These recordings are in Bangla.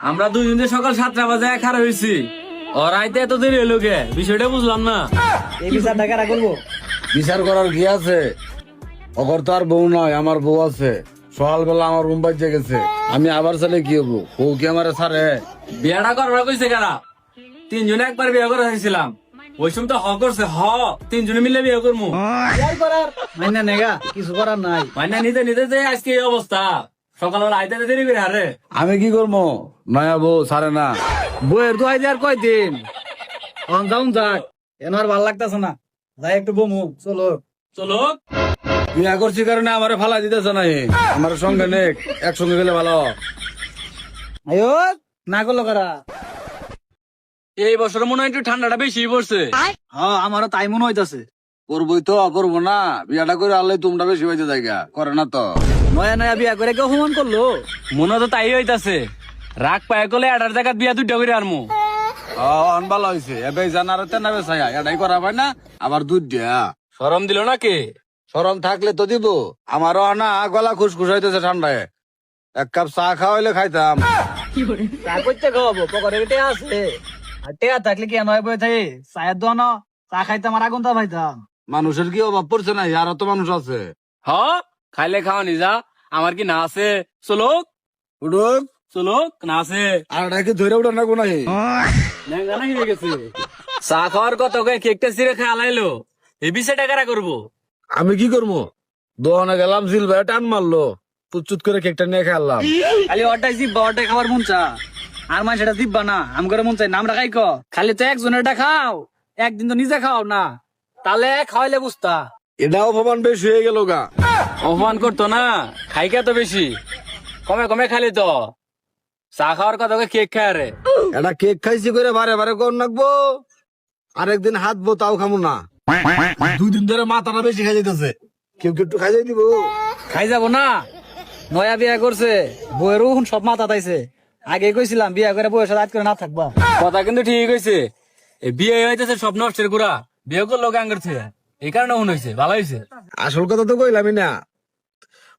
আমরা দুজন যে সকাল 7টা বাজে খারাপ হয়েছি, ওর আইতে এত দেরি হলো কে? বিষয়টা বুঝলাম না। এই বিচারটা কারা করবো? বিচার করার কি আছে? অগর তো আর বউ নয়, আমার বউ আছে। সকালবেলা আমার রুম বাজে গেছে, আমি আবার চাইলে কি হবো? বউ কি আমার ছাড়ে? বিয়াটা করবার কইছে কারা? তিনজনে একবার বিয়ে করে হয়েছিলাম, ওই সময় তো হ করছে, হ তিনজনে মিলে বিয়ে করবো। বিয়ার করার মাইনা নেগা, কিছু করার নাই। মানে নিতে নিতে যে আজকে এই অবস্থা, সকালবেলা আইতে এত দেরি করে হারে। আমি কি করবো? নয়া বউ ছাড়ে না। বইয়ের দোয়াই দেওয়ার কয়দিন অন যাউন যাক, এন আর ভাল লাগতেছে না, যাই একটু বমু চলো। চলো। বিয়া করছি কারণে আমার ফালা দিতেছে নাই, আমার সঙ্গে নেক, একসঙ্গে গেলে ভালো। আয়ো না করলো কারা? এই বছর মনে হয় একটু ঠান্ডাটা বেশি পড়ছে। হ্যাঁ আমারও তাই মনে হইতাছে। করবোই তো, করবো না? বিয়াটা করে আনলে তোমরা বেশি হয়েছে জায়গা করে না তো। নয়া নয়া বিয়া করে কেউ হুমন করলো? মনে তো তাই হইতাছে, রাগ পায় করলে এটার জায়গা বিয়া দুইটা করে আনমু। অন ভালো হয়েছে, এবার জানার তেনা বেসাইয়া এটাই করা হয় না, আবার দুধ দিয়া। শরম দিল নাকি? সরম থাকলে তো দিব। আমারও না গলা খুশখুশ হইতেছে ঠান্ডায়, এক কাপ চা খাওয়াইলে খাইতাম। চা করতে খাওয়াবো, পকেটে টেয়া আছে। আর টেয়া থাকলে কি নয় বই থাই চায়ের দোয়ান চা খাইতাম আর আগুন তা পাইতাম। মানুষের কি অভাব পড়ছে না? আরো তো মানুষ আছে। হ খাইলে খাওয়া নিজা, আমার কি না আছে? চলুক উঠুক, চলুক, না আছে। আর এটা কি ধরে উঠে না কোনাই? ন্যাংগানা হয়ে গেছে। চা খাওয়ার কত কেকটা চিরে খেয়ে আলাইলো, এই বিষয়টা কারা করবো? আমি কি করবো? দোকানে গেলাম, সিলভার টান মারলো, পুচুত করে কেকটা নিয়ে খেলাম। খালি অটাই জিব্বা, অটাই খাবার মন চা, আর মানে সেটা জিব্বা না আম করে মন চাই নাম রাখাই ক। খালি তো একজনেরটা খাও, একদিন তো নিজে খাও না, তাহলে খাওয়াইলে বুঝতা। এটাও অপমান বেশি হয়ে গেল গা। অপমান করতো না, খাই কে তো বেশি, কমে কমে খালি তো। চা খাওয়ার কথা কেক খায় রে। এটা কেক খাইছি করে বারে বারে কর নাকবো, আরেকদিন হাত বো তাও খামু না। 2 দিন ধরে মাথাটা বেশি খাই যাইতেছে, কেউ কি একটু খাই যাই দিব? খাই যাব না? নয়া বিয়া করছে, বইয়েরও সব মাথা তাইছে। আগে কইছিলাম বিয়া করে বউয়ের সাথে আজ করে না থাকবা। কথা কিন্তু ঠিক হয়েছে, বিয়ে হইতেছে সব নষ্টের গুড়া, বিয়ে করলো গান করছে, এই কারণে মনে হয়েছে ভালো হয়েছে। আসল কথা তো কইলামই না।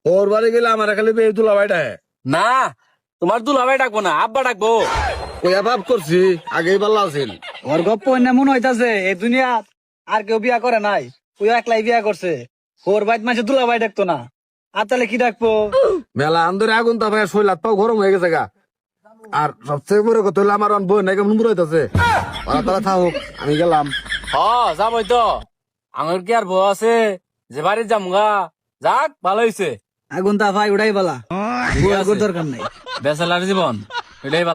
ওর বাড়ি গেলে আমার খালি বেয়ে তুলা বাইটা। না, তোমার দুলাভাই ডাকবো না, আব্বা ডাকবো। ওই ভাব করছি, আগেই ভালো আছিল। ওর গপ্প অন্য মনে হইতাছে এই দুনিয়া আর কেউ বিয়া করে নাই, ওই একলাই বিয়া করছে। ওর বাইত মাসে দুলা ভাই ডাকতো না, আর তাহলে কি ডাকবো? মেলা আন্দরে আগুন তা ভাই শৈলাত পাও গরম হয়ে গেছে গা। আর সবচেয়ে বড় কথা হলো আমার বই নাই কেমন বুড়ো হইতাছে। ওরা তারা থাকুক, আমি গেলাম। হ যাবই তো, আমার কি আর বউ আছে যে বাড়ির যামগা? যাক ভালো হয়েছে, আগুন তা ভাই উড়াই বলা, দরকার নাই। বেচালার জীবন এটাই ভালো।